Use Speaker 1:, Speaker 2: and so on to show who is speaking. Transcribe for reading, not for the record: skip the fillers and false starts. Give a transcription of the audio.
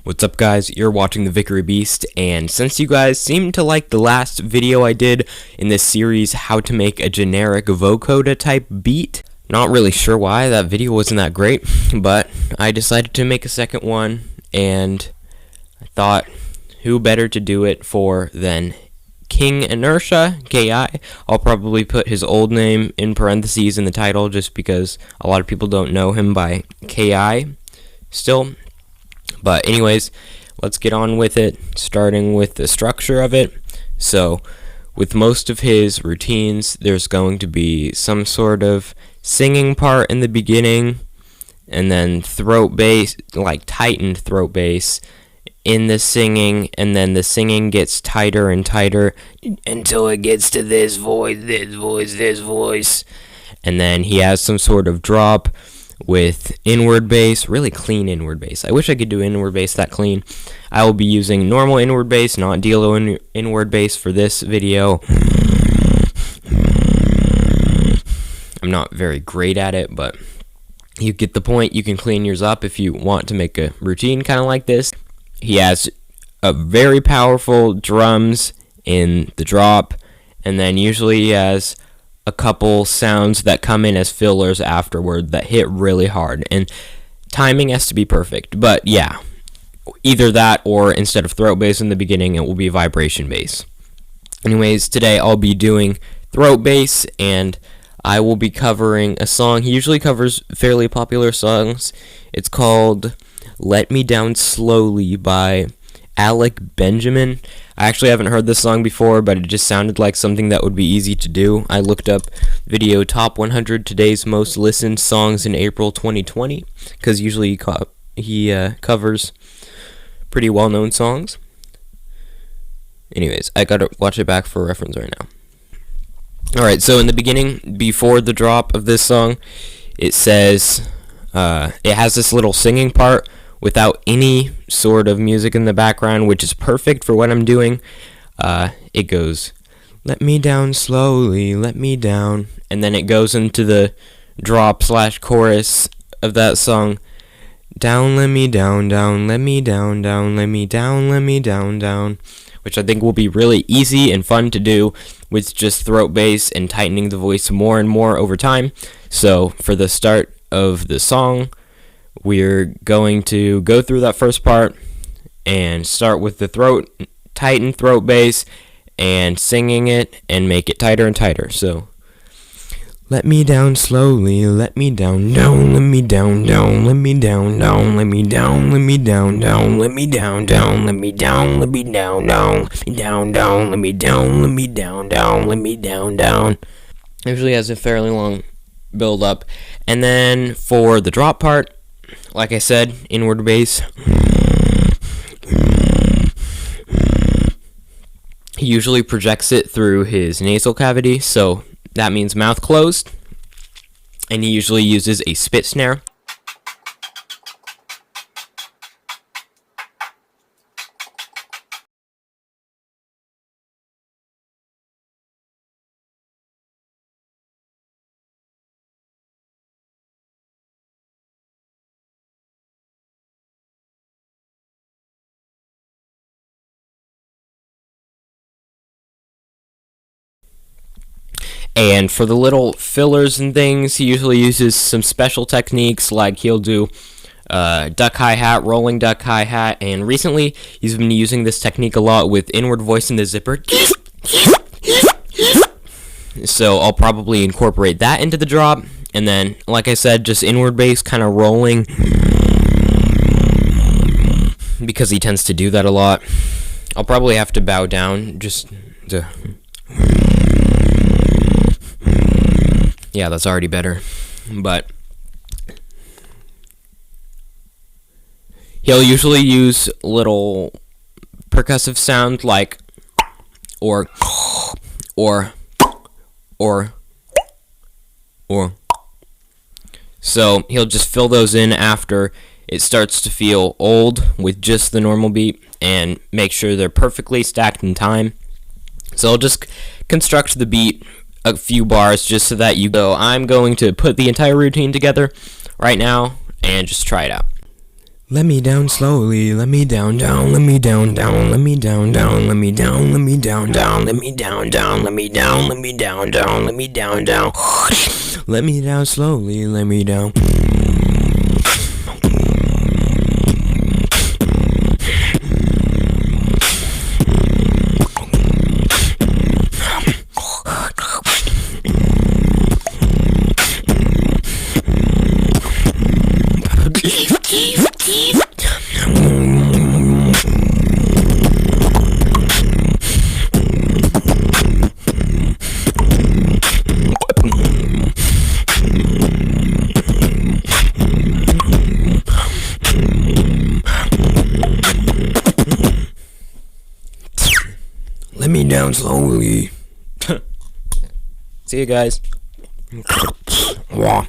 Speaker 1: What's up, guys? You're watching The Victory Beast, and since you guys seem to like the last video I did in this series, how to make a generic vocoder type beat, not really sure why that video wasn't that great, but I decided to make a second one, and I thought, who better to do it for than King Inertia, K.I. I'll probably put his old name in parentheses in the title just because a lot of people don't know him by K.I. still. But anyways, let's get on with it, starting with the structure of it. So, with most of his routines, there's going to be some sort of singing part in the beginning, and then throat bass, like tightened throat bass, in the singing, and then the singing gets tighter and tighter until it gets to this voice, this voice, this voice. And then he has some sort of drop with inward bass, really clean inward bass. I wish I could do inward bass that clean. I will be using normal inward bass, not Delo inward bass for this video. I'm not very great at it, but you get the point. You can clean yours up if you want to make a routine kind of like this. He has a very powerful drums in the drop, and then usually he has a couple sounds that come in as fillers afterward that hit really hard, and timing has to be perfect. But yeah, either that or instead of throat bass in the beginning, it will be vibration bass. Anyways, today I'll be doing throat bass, and I will be covering a song. He usually covers fairly popular songs. It's called Let Me Down Slowly by Alec Benjamin. I actually haven't heard this song before, but it just sounded like something that would be easy to do. I looked up video top 100 today's most listened songs in April 2020, because usually he covers pretty well-known songs. Anyways, I gotta watch it back for reference right now. Alright, so in the beginning, before the drop of this song, it says, it has this little singing part without any sort of music in the background, which is perfect for what I'm doing. It goes, let me down slowly, let me down, and then it goes into the drop / chorus of that song. Down, let me down, let me down, let me down, let me down, which I think will be really easy and fun to do with just throat bass and tightening the voice more and more over time. So for the start of the song, we're going to go through that first part and start with the tightened throat bass and singing it and make it tighter and tighter. So, let me down slowly, let me down, let me down, let me down, let me down, let me down, let me down, let me down, let me down, let me down, let me down, let me down, let me down. Usually has a fairly long build up. And then for the drop part, like I said, inward bass. He usually projects it through his nasal cavity, so that means mouth closed. And he usually uses a spit snare. And for the little fillers and things, he usually uses some special techniques, like he'll do duck hi-hat, rolling duck hi-hat, and recently he's been using this technique a lot with inward voice in the zipper. So I'll probably incorporate that into the drop, and then, like I said, just inward bass kind of rolling, because he tends to do that a lot. I'll probably have to bow down just to... Yeah, that's already better, but he'll usually use little percussive sound like or. So he'll just fill those in after it starts to feel old with just the normal beat, and make sure they're perfectly stacked in time. So I'll just construct the beat a few bars just so that you go. I'm going to put the entire routine together right now and just try it out. Let me down slowly, let me down, let me down, let me down, let me down, let me down, let me down, let me down, let me down, let me down, let me down slowly, let me down. Let me down slowly. See you guys. Wah.